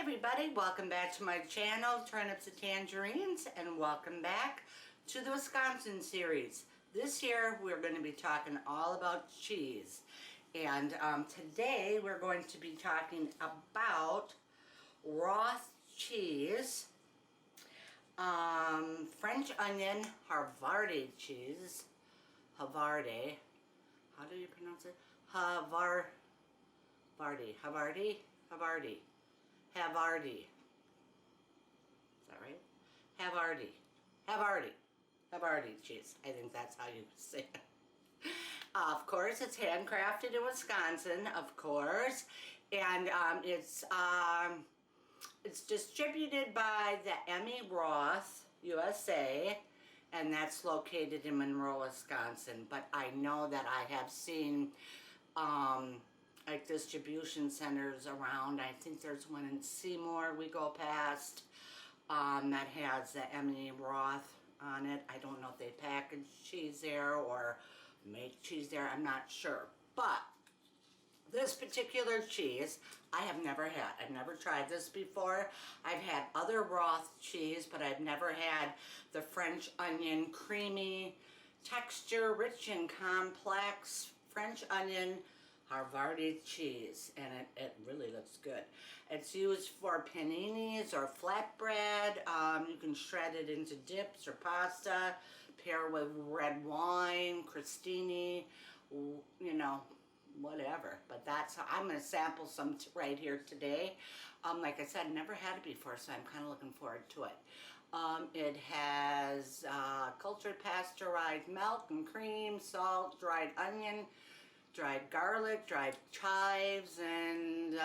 everybody, welcome back to my channel, Turnips and Tangerines, and welcome back to the Wisconsin series. This year we're going to be talking all about cheese, and today we're going to be talking about Roth cheese, French onion Havarti cheese, Havarti, how do you pronounce it? Havarti. Is that right? Havarti cheese. I think that's how you say it. Of course, it's handcrafted in Wisconsin, of course, and it's distributed by the Emmy Roth USA, and that's located in Monroe, Wisconsin. But I know that I have seen like distribution centers around. I think there's one in Seymour we go past that has the Emmy Roth on it. I don't know if they package cheese there or make cheese there. I'm not sure. But this particular cheese I have never had. I've never tried this before. I've had other Roth cheese, but I've never had the French onion creamy texture, rich and complex French onion Havarti cheese, and it really looks good. It's used for paninis or flatbread. You can shred it into dips or pasta, pair with red wine, crostini, you know, whatever. But that's how I'm going to sample some right here today. Like I said, never had it before, so I'm kind of looking forward to it. It has cultured pasteurized milk and cream, salt, dried onion, dried garlic, dried chives, and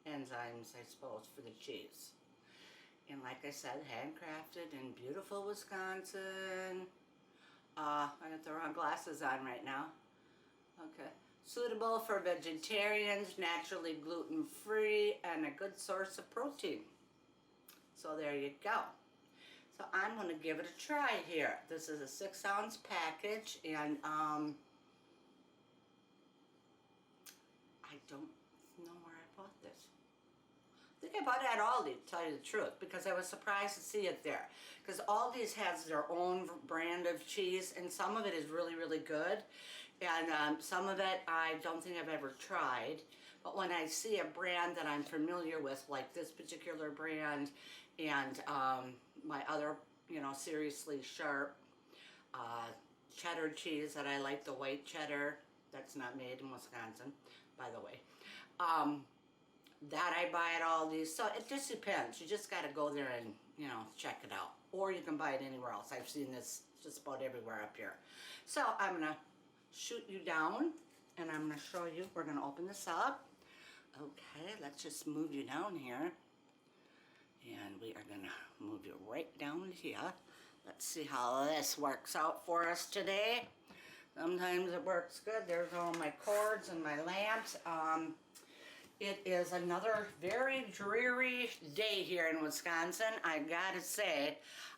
enzymes, I suppose, for the cheese. And like I said, handcrafted in beautiful Wisconsin. I got the wrong glasses on right now. Okay. Suitable for vegetarians, naturally gluten-free, and a good source of protein. So there you go. So I'm going to give it a try here. This is a 6-ounce package, and I don't know where I bought this. I think I bought it at Aldi, to tell you the truth, because I was surprised to see it there. Because Aldi's has their own brand of cheese, and some of it is really, really good. And some of it I don't think I've ever tried. But when I see a brand that I'm familiar with, like this particular brand, and my other, you know, Seriously Sharp cheddar cheese that I like, the white cheddar, that's not made in Wisconsin, by the way, that I buy at Aldi. So it just depends. You just got to go there and, you know, check it out. Or you can buy it anywhere else. I've seen this just about everywhere up here. So I'm going to shoot you down, and I'm going to show you. We're going to open this up. Okay, let's just move you down here. And we are going to move you right down here. Let's see how this works out for us today. Sometimes it works good. There's all my cords and my lamps. It is another very dreary day here in Wisconsin. I gotta say,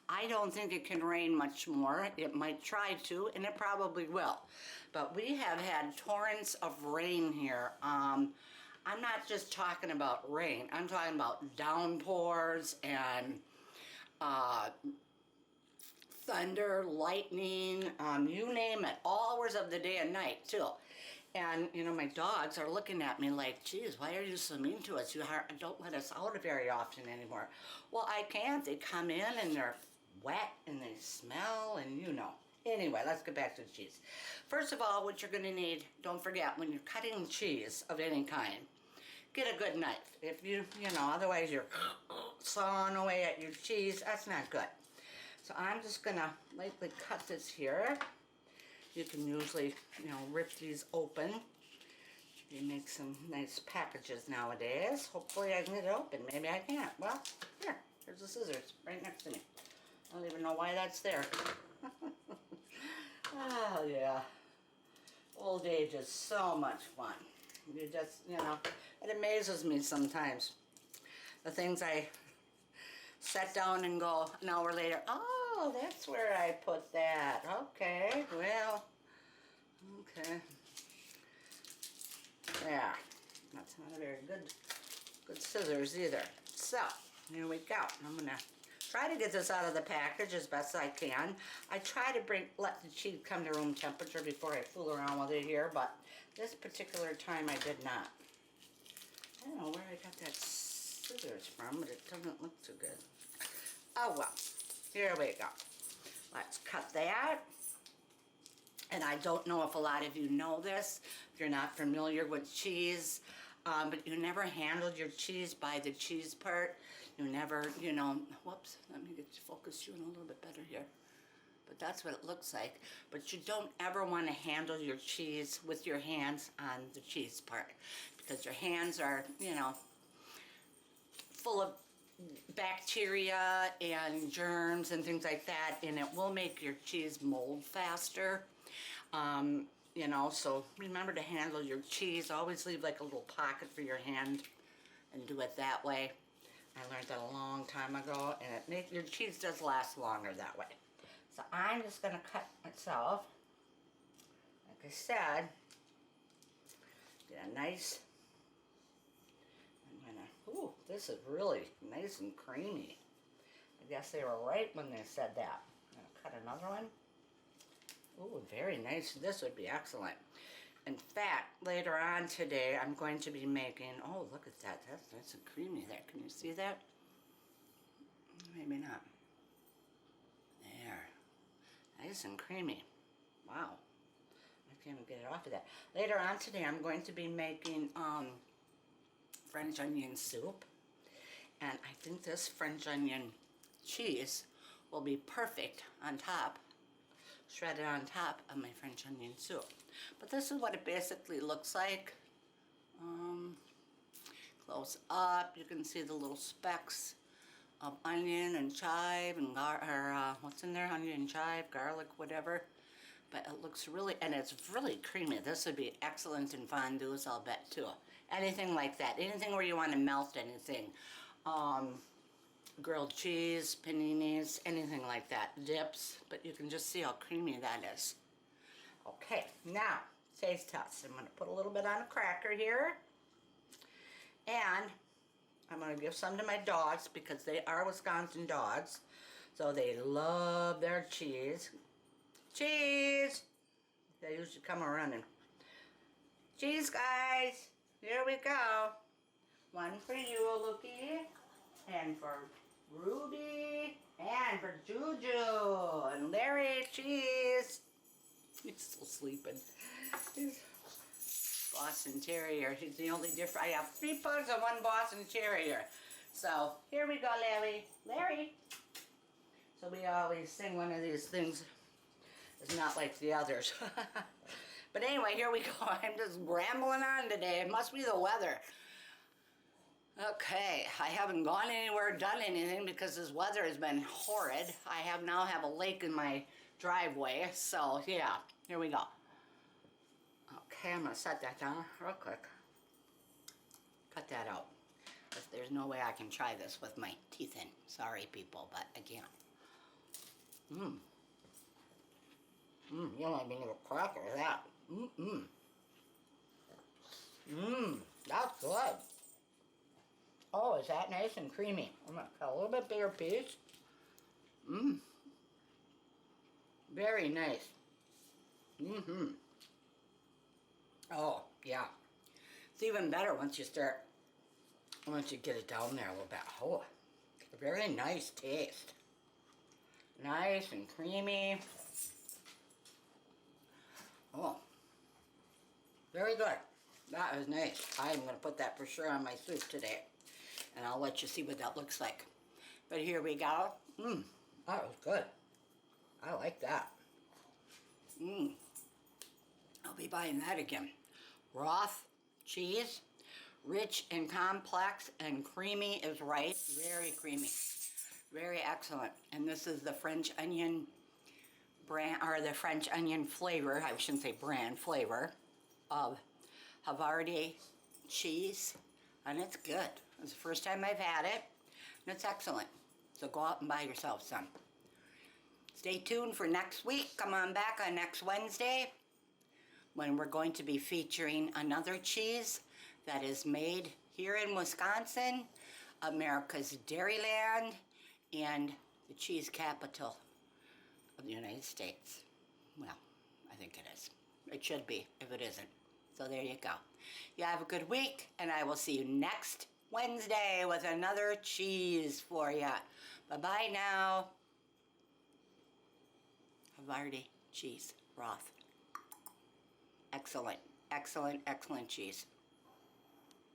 I don't think it can rain much more. It might try to, and it probably will. But we have had torrents of rain here. I'm not just talking about rain. I'm talking about downpours and thunder, lightning, you name it, all hours of the day and night too. And you know, my dogs are looking at me like, geez, why are you so mean to us? You don't let us out very often anymore. Well, I can't. They come in and they're wet and they smell, and you know. Anyway, let's get back to the cheese. First of all, what you're going to need, don't forget, when you're cutting cheese of any kind, get a good knife. If you know, otherwise you're sawing away at your cheese, that's not good. So I'm just going to lightly cut this here. You can usually, you know, rip these open. You make some nice packages nowadays. Hopefully I can get it open. Maybe I can't. Well, here's the scissors right next to me. I don't even know why that's there. Oh, yeah. Old age is so much fun. You just, you know, it amazes me sometimes. The things I set down and go an hour later, oh, that's where I put that. Okay, well, okay. Yeah, that's not a very good good scissors either. So, here we go. I'm gonna try to get this out of the package as best I can. I try to let the cheese come to room temperature before I fool around with it here, but this particular time I did not. I don't know where I got that scissors from, but it doesn't look too good. Oh well, here we go. Let's cut that. And I don't know if a lot of you know this, if you're not familiar with cheese, but you never handled your cheese by the cheese part. You never, you know, whoops, let me get you focus you in a little bit better here. But that's what it looks like. But you don't ever want to handle your cheese with your hands on the cheese part, because your hands are, you know, full of bacteria and germs and things like that, and it will make your cheese mold faster. You know, so remember to handle your cheese. Always leave like a little pocket for your hand and do it that way. I learned that a long time ago, and your cheese does last longer that way. So I'm just going to cut myself, like I said, get a nice, I'm going to, ooh, this is really nice and creamy. I guess they were right when they said that. I'm going to cut another one. Ooh, very nice. This would be excellent. In fact, later on today, I'm going to be making, oh, look at that. That's nice and creamy there. Can you see that? Maybe not. There. Nice and creamy. Wow. I can't even get it off of that. Later on today, I'm going to be making French onion soup. And I think this French onion cheese will be perfect on top, shredded on top of my French onion soup. But this is what it basically looks like. Close up, you can see the little specks of onion and chive and what's in there? Onion and chive, garlic, whatever. But it looks really, and it's really creamy. This would be excellent in fondues, I'll bet, too. Anything like that. Anything where you want to melt anything. Grilled cheese, paninis, anything like that. Dips, but you can just see how creamy that is. Okay, now, taste test. I'm going to put a little bit on a cracker here. And I'm going to give some to my dogs because they are Wisconsin dogs. So they love their cheese. Cheese! They usually come running. Cheese, guys! Here we go. One for you, Lukey. And for Ruby. And for Juju. And Larry, cheese. He's still sleeping. He's Boston Terrier. He's the only different. I have 3 pugs and 1 Boston Terrier. So, here we go, Larry. Larry! So we always sing one of these things. It's not like the others. But anyway, here we go. I'm just rambling on today. It must be the weather. Okay, I haven't gone anywhere, done anything because this weather has been horrid. I now have a lake in my driveway. So, yeah, here we go. Okay, I'm going to set that down real quick. Cut that out. There's no way I can try this with my teeth in. Sorry, people, but I can't. You don't even need a cracker of that. That's good. Oh, is that nice and creamy? I'm going to cut a little bit bigger piece. Very nice. Oh, yeah. It's even better once you get it down there a little bit. Oh, very nice taste. Nice and creamy. Oh, very good. That is nice. I'm going to put that for sure on my soup today. And I'll let you see what that looks like. But here we go. That was good. I like that. I'll be buying that again. Roth cheese. Rich and complex and creamy is right. Very creamy. Very excellent. And this is the French onion brand, or the French onion flavor, I shouldn't say brand, flavor of Havarti cheese. And it's good. It's the first time I've had it. And it's excellent. So go out and buy yourself some. Stay tuned for next week. Come on back on next Wednesday when we're going to be featuring another cheese that is made here in Wisconsin, America's Dairyland, and the cheese capital of the United States. Well, I think it is. It should be, if it isn't. So there you go. You have a good week, and I will see you next Wednesday with another cheese for you. Bye-bye now. Havarti cheese, Roth. Excellent, excellent, excellent cheese.